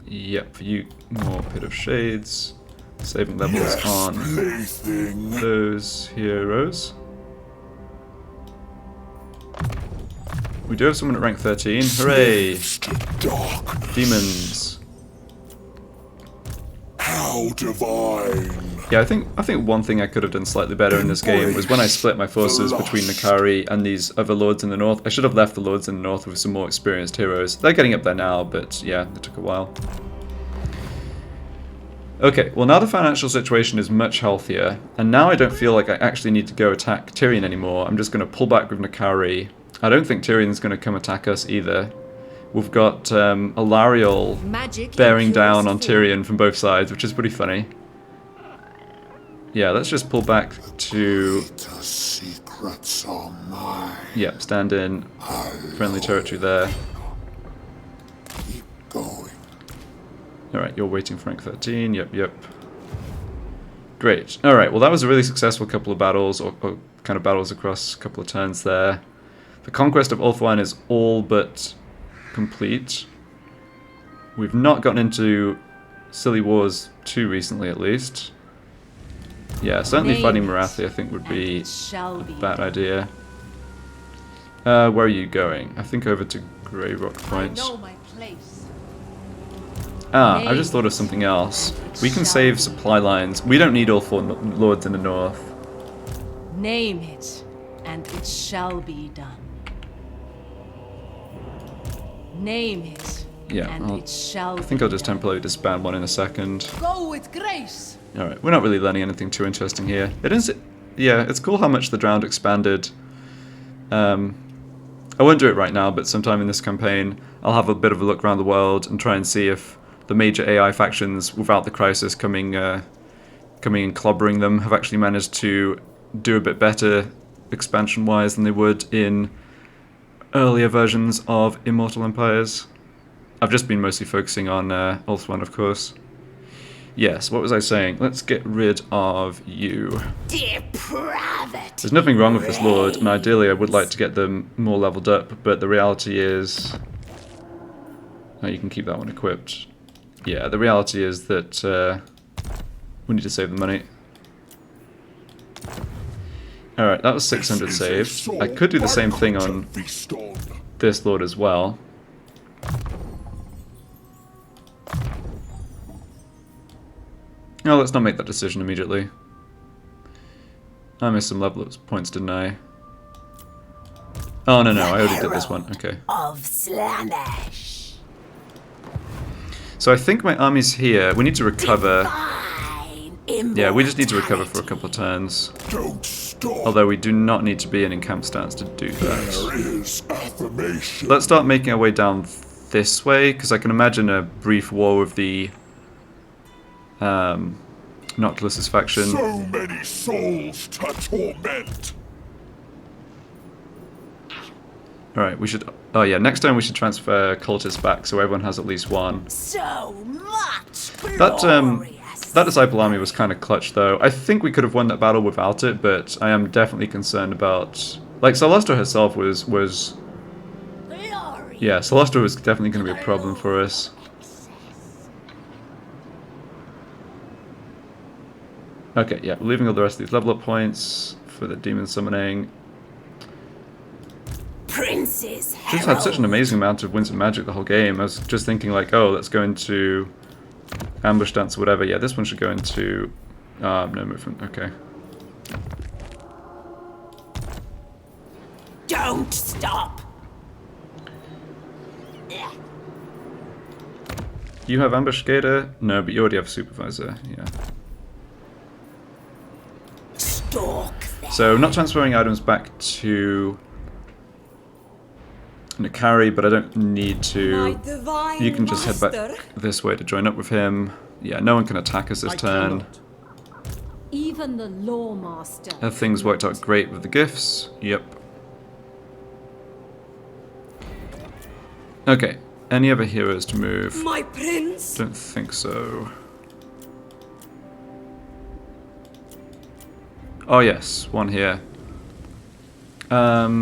A: Yep, for you, more Pit of Shades. Saving levels on
C: Plaything.
A: those heroes. We do have someone at rank 13. Hooray!
C: Darkness.
A: Demons.
C: How divine.
A: Yeah, I think one thing I could have done slightly better in this game was when I split my forces between Nakari and these other lords in the north. I should have left the lords in the north with some more experienced heroes. They're getting up there now, but yeah, it took a while. Okay, well now the financial situation is much healthier, and now I don't feel like I actually need to go attack Tyrion anymore. I'm just going to pull back with Nakari. I don't think Tyrion's going to come attack us either. We've got Alariel bearing down on Tyrion from both sides, which is pretty funny. Yeah, let's just pull back to...
C: The secrets are mine.
A: Yeah, stand in friendly territory there.
C: Keep going.
A: Alright, you're waiting for rank 13. Yep. Great. Alright, well that was a really successful couple of battles, or kind of battles across a couple of turns there. The conquest of Ulthuan is all but complete. We've not gotten into silly wars too recently, at least. Yeah, certainly fighting Marathi I think would be a bad idea. Where are you going? I think over to Grey Rock Point. I just thought of something else. We can save supply lines. We don't need all 4 lords in the north.
F: Name it, and it shall be done. Name it,
A: Yeah,
F: and it shall
A: I think I'll just temporarily disband one in a second.
F: go with grace.
A: Alright, we're not really learning anything too interesting here. It is, yeah, it's cool how much the Drowned expanded. I won't do it right now, but sometime in this campaign, I'll have a bit of a look around the world and try and see if the major AI factions, without the crisis coming and clobbering them, have actually managed to do a bit better expansion-wise than they would in earlier versions of Immortal Empires. I've just been mostly focusing on Ulthuan, of course. Yes, what was I saying? Let's get rid of you.
B: Depravity.
A: There's nothing wrong with this lord, and ideally I would like to get them more leveled up, but the reality is... Oh, you can keep that one equipped. Yeah, the reality is that we need to save the money. Alright, that was 600 saved. I could do the same thing on this lord as well. No, let's not make that decision immediately. I missed some level up points, didn't I? Oh, no, I already did this one. Okay.
B: Of Slaanesh.
A: So I think my army's here. We need to recover.
B: Fine.
A: Yeah, we just need to recover for a couple of turns.
C: Don't stop.
A: Although we do not need to be in camp stance to do that.
C: There is affirmation.
A: Let's start making our way down this way, because I can imagine a brief war with the Noctilus's faction.
C: So many souls to torment.
A: Alright, we should... Oh yeah, next time we should transfer cultists back so everyone has at least one.
B: So much
A: That Disciple army was kind of clutch though. I think we could have won that battle without it, but I am definitely concerned about... Like, Celestra herself was... Yeah, Celestra was definitely going to be a problem for us. Okay, yeah, leaving all the rest of these level up points for the demon summoning.
B: Prince's
A: Just had such an amazing amount of wins and magic the whole game. I was just thinking like, oh, let's go into ambush dance or whatever. Yeah, this one should go into no movement. Okay.
B: Don't stop.
A: You have ambush gator? No, but you already have supervisor. Yeah.
B: Stalk them.
A: So not transferring items back to Nakari, but I don't need to. You can just head back this way to join up with him. Yeah, no one can attack us this turn.
F: Even the lawmaster.
A: Have things worked out great with the gifts? Yep. Okay. Any other heroes to move?
B: My prince.
A: Don't think so. Oh yes, one here. I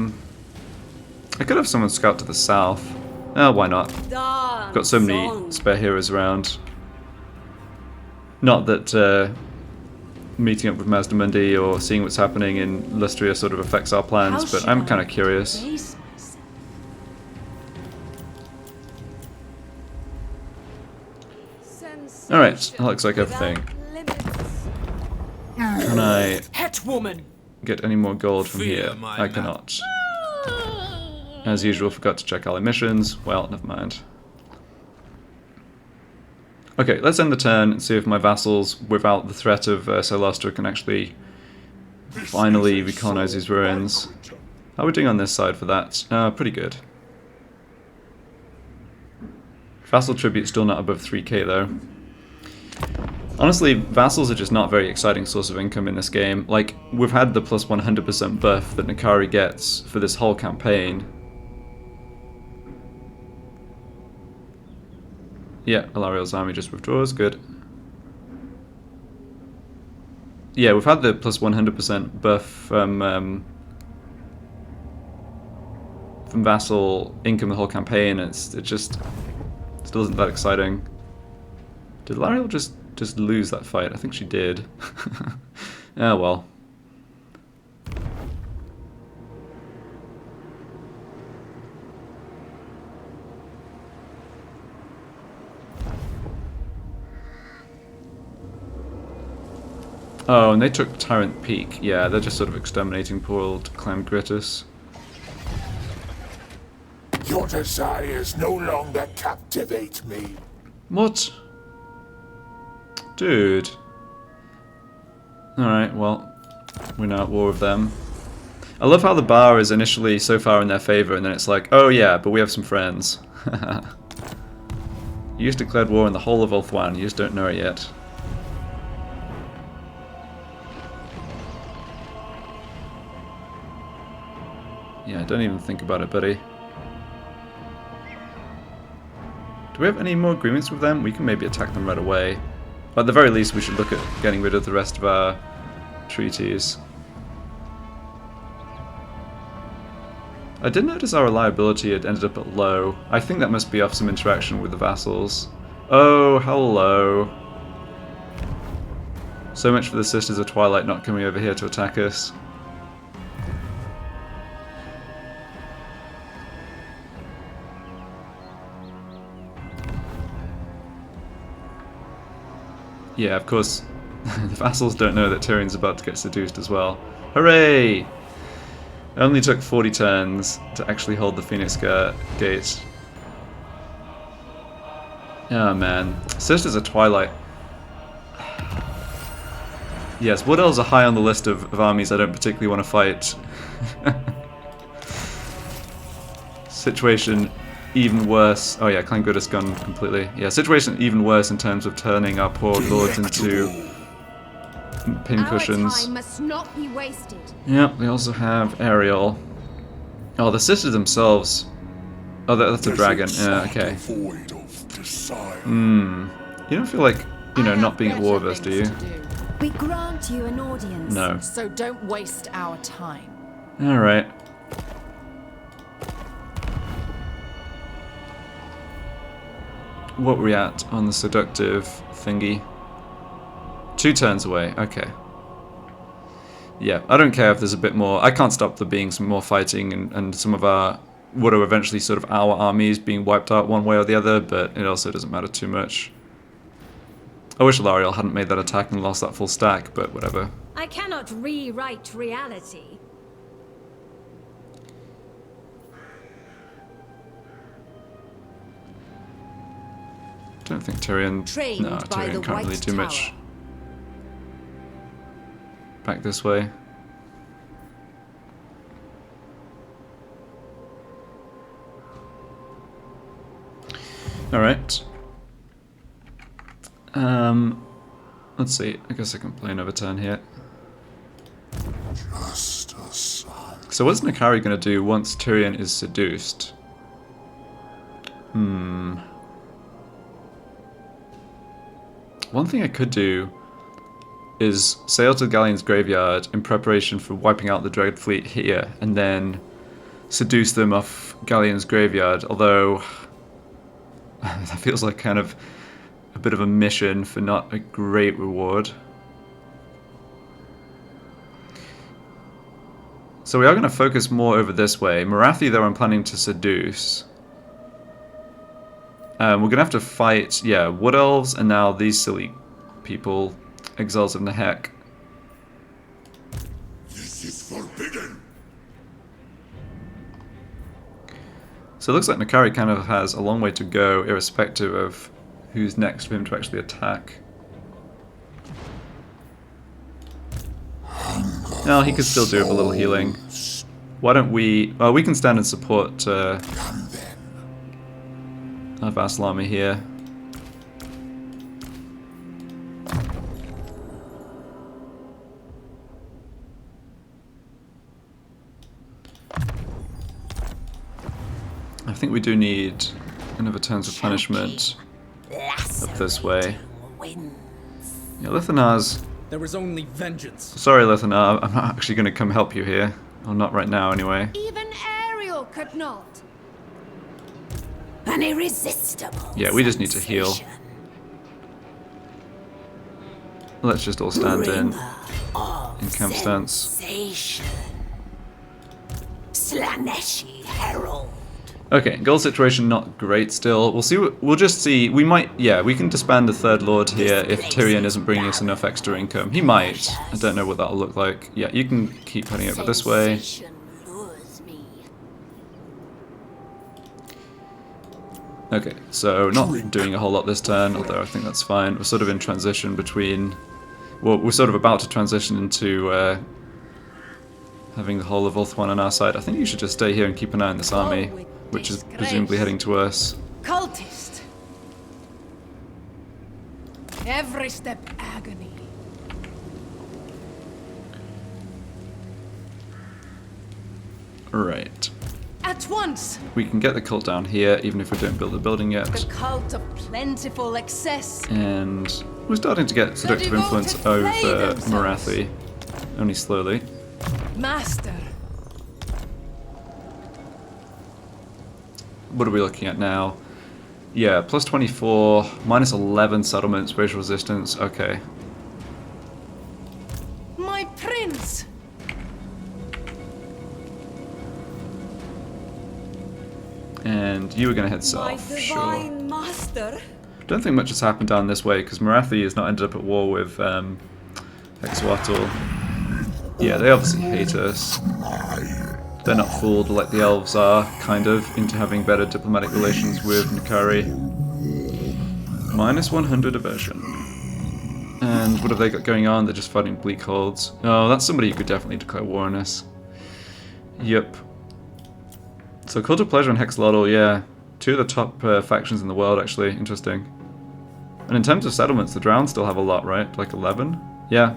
A: could have someone scout to the south. Oh, why not? Got so many spare heroes around. Not that meeting up with Mazdamundi or seeing what's happening in Lustria sort of affects our plans,
F: How
A: but
F: should
A: I'm
F: I
A: kind of curious.
F: face myself?
A: Alright, that looks like everything. Can I
G: Hetwoman!
A: get any more gold from
E: Fear
A: here?
E: my
A: I
E: mouth.
A: cannot. As usual, forgot to check ally missions. Well, never mind. Okay, let's end the turn and see if my vassals, without the threat of Solostra, can actually finally recolonize these ruins. How are we doing on this side for that? Pretty good. Vassal tribute still not above 3k though. Honestly, vassals are just not a very exciting source of income in this game. Like, we've had the plus 100% buff that Nakari gets for this whole campaign. Yeah, Alariel's army just withdraws, good. Yeah, we've had the plus 100% buff from vassal income the whole campaign. It just still isn't that exciting. Did Alariel just lose that fight? I think she did. Oh well. Oh, and they took Tyrant Peak. Yeah, they're just sort of exterminating poor old Clan Gritus.
C: Your desires no longer captivate me.
A: What? Dude. Alright, well, we're now at war with them. I love how the bar is initially so far in their favor, and then it's like, oh yeah, but we have some friends. You just declared war on the whole of Ulthuan, you just don't know it yet. Yeah, don't even think about it, buddy. Do we have any more agreements with them? We can maybe attack them right away. But at the very least, we should look at getting rid of the rest of our treaties. I did notice our reliability had ended up at low. I think that must be off some interaction with the vassals. Oh, hello. So much for the Sisters of Twilight not coming over here to attack us. Yeah, of course, the vassals don't know that Tyrion's about to get seduced as well. Hooray! It only took 40 turns to actually hold the Phoenix Gate. Oh man. Sisters of Twilight. Yes, Wood Elves are high on the list of armies I don't particularly want to fight. Situation even worse. Oh yeah, Clan Good has gone completely. Yeah, situation even worse in terms of turning our poor lords into pincushions.
H: Our time must not be wasted.
A: Yep, they also have Ariel. Oh, the sisters themselves. Oh, that's a dragon. Yeah, okay.
C: Void of desire.
A: You don't feel like, you know, not being at war with us, do you?
H: We grant you an audience.
A: No.
F: So don't waste our time.
A: Alright. What were we at on the seductive thingy? 2 turns away, okay. Yeah, I don't care if there's a bit more. I can't stop there being some more fighting and some of our, what are eventually sort of our armies being wiped out one way or the other, but it also doesn't matter too much. I wish Alariel hadn't made that attack and lost that full stack, but whatever.
H: I cannot rewrite reality.
A: Don't think Tyrion...
H: Trained
A: No,
H: by
A: Tyrion
H: the
A: can't really
H: White
A: do much.
H: Tower.
A: Back this way. Alright. Let's see. I guess I can play another turn here.
C: Just a sign.
A: So what's Nakari going to do once Tyrion is seduced? One thing I could do is sail to Galleon's graveyard in preparation for wiping out the Dread Fleet here, and then seduce them off Galleon's graveyard, although that feels like kind of a bit of a mission for not a great reward. So we are going to focus more over this way. Marathi, though, I'm planning to seduce. We're going to have to fight, yeah, Wood Elves, and now these silly people, Exiles of Nehek.
C: This is forbidden.
A: So it looks like Nakari kind of has a long way to go, irrespective of who's next for him to actually attack. No, he could still do with a little healing. Why don't we... Well, we can stand and support our vassal army here. I think we do need another Terms of Punishment up this way. Yeah, Lithanar's...
G: There is only vengeance.
A: Sorry, Lithanar, I'm not actually going to come help you here. Well, not right now, anyway.
H: Even Ariel could not.
B: An irresistible.
A: Yeah, we just need to heal.
B: sensation.
A: Let's just all stand in
B: Of
A: camp stance.
B: sensation. Slaaneshi Herald.
A: Okay, goal situation not great still. We'll see. We'll just see. We might. Yeah, we can disband the third lord here if Tyrion isn't bringing us enough extra income. He might. I don't know what that'll look like. Yeah, you can keep heading over this way.
B: Sensation lures me.
A: Okay, so not doing a whole lot this turn, although I think that's fine. We're sort of in transition between... Well, we're sort of about to transition into having the whole of Ulthuan on our side. I think you should just stay here and keep an eye on this army, which is presumably heading to us.
F: Cultist. Every step agony.
A: Right.
F: At once,
A: We can get the cult down here, even if we don't build the building
F: the
A: yet.
F: cult of plentiful excess.
A: And we're starting to get seductive influence over Marathi, only slowly.
F: Master.
A: What are we looking at now? Yeah, plus 24, minus 11 settlements, racial resistance, okay.
F: My prince.
A: And you were going to head
D: My
A: south, sure.
D: divine master.
A: Don't think much has happened down this way, because Marathi has not ended up at war with Exwatl. Yeah, they obviously hate us. They're not fooled like the elves are, kind of, into having better diplomatic relations with Nakari. Minus 100 aversion. And what have they got going on? They're just fighting bleak holds. Oh, that's somebody who could definitely declare war on us. Yep. So Cult of Pleasure and Hexalotl, yeah. Two of the top factions in the world, actually. Interesting. And in terms of settlements, the Drowned still have a lot, right? Like 11? Yeah.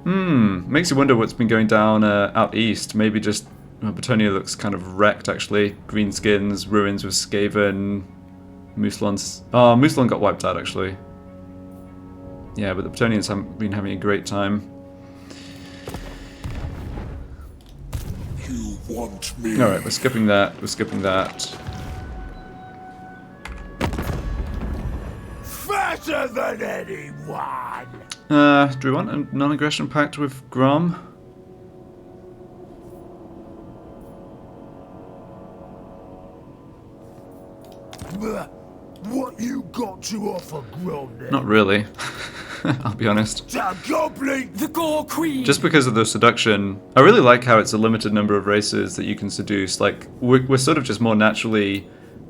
A: Makes you wonder what's been going down out east. Maybe just... Betonia looks kind of wrecked, actually. Greenskins, ruins with Skaven, Mouslan's... Oh, Mouslan got wiped out, actually. Yeah, but the Betonians haven't been having a great time.
C: You want me?
A: Alright, we're skipping that. We're skipping that.
C: Fatter than anyone.
A: Do we want a non-aggression pact with Grom?
C: What you got to offer, Grom?
A: Not really. I'll be honest.
C: The goblin,
D: The Gore Queen.
A: Just because of the seduction, I really like how it's a limited number of races that you can seduce. Like, we're sort of just more naturally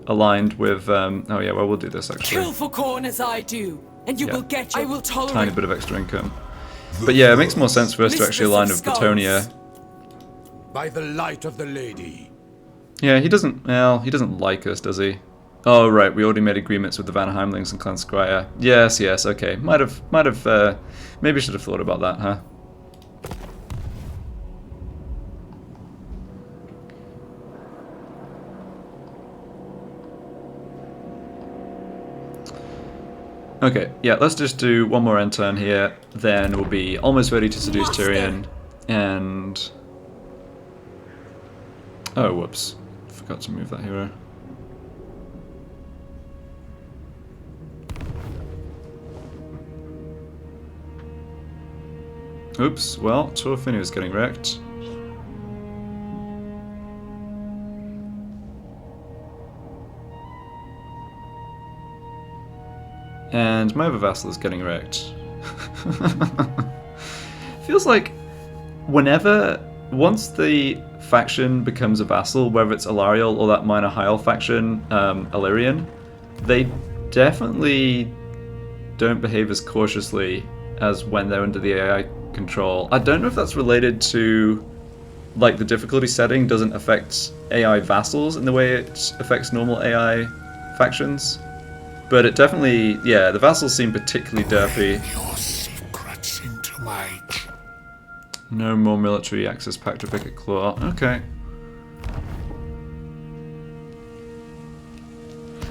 A: aligned with... oh yeah, well, we'll do this, actually.
D: Kill for corn as I do, and you
A: Yeah.
D: will get your... I will
A: Tiny
D: tolerate...
A: bit of extra income. But yeah, it makes more sense for us to actually align with
D: Mistress of
A: Betonia.
C: by the light of the lady.
A: Yeah, he doesn't... Well, he doesn't like us, does he? Oh, right, we already made agreements with the Van Heimlings and Clan Skryre. Yes, yes, okay. Might have, maybe should have thought about that, huh? Okay, yeah, let's just do one more end turn here, then we'll be almost ready to seduce Tyrion, and... Oh, whoops. Forgot to move that hero. Oops, well, Torfinu is getting wrecked. And my other vassal is getting wrecked. Feels like once the faction becomes a vassal, whether it's Alariel or that minor Hyal faction, Illyrian, they definitely don't behave as cautiously as when they're under the AI control. I don't know if that's related to, like, the difficulty setting doesn't affect AI vassals in the way it affects normal AI factions. But it definitely, yeah, the vassals seem particularly derpy.
C: Your secrets into my...
A: No more military access pact to Picket Claw. Okay.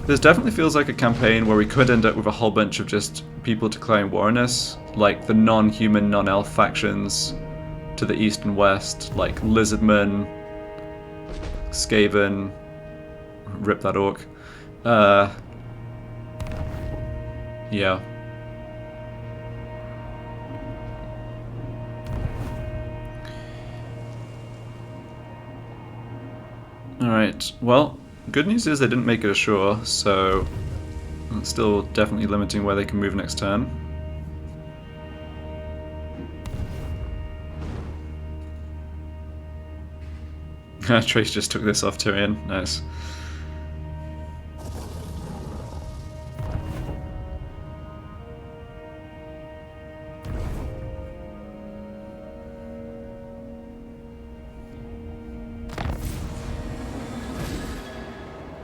A: This definitely feels like a campaign where we could end up with a whole bunch of just people declaring war on us, like the non-human, non-elf factions to the east and west, like Lizardmen, Skaven, rip that orc. Yeah. Alright, well, good news is they didn't make it ashore, so it's still definitely limiting where they can move next turn. Trace just took this off Tyrion, nice.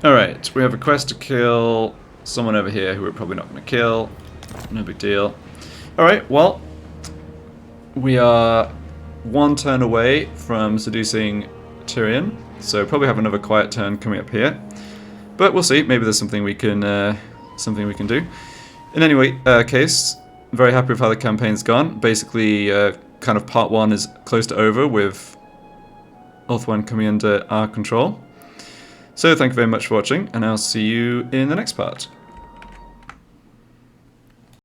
A: Alright, we have a quest to kill someone over here who we're probably not going to kill. No big deal. Alright, well, we are one turn away from seducing Tyrion, so probably have another quiet turn coming up here. But we'll see, maybe there's something we can do. In any case, very happy with how the campaign's gone. Basically, kind of part one is close to over with Ulthuan coming under our control. So thank you very much for watching, and I'll see you in the next part.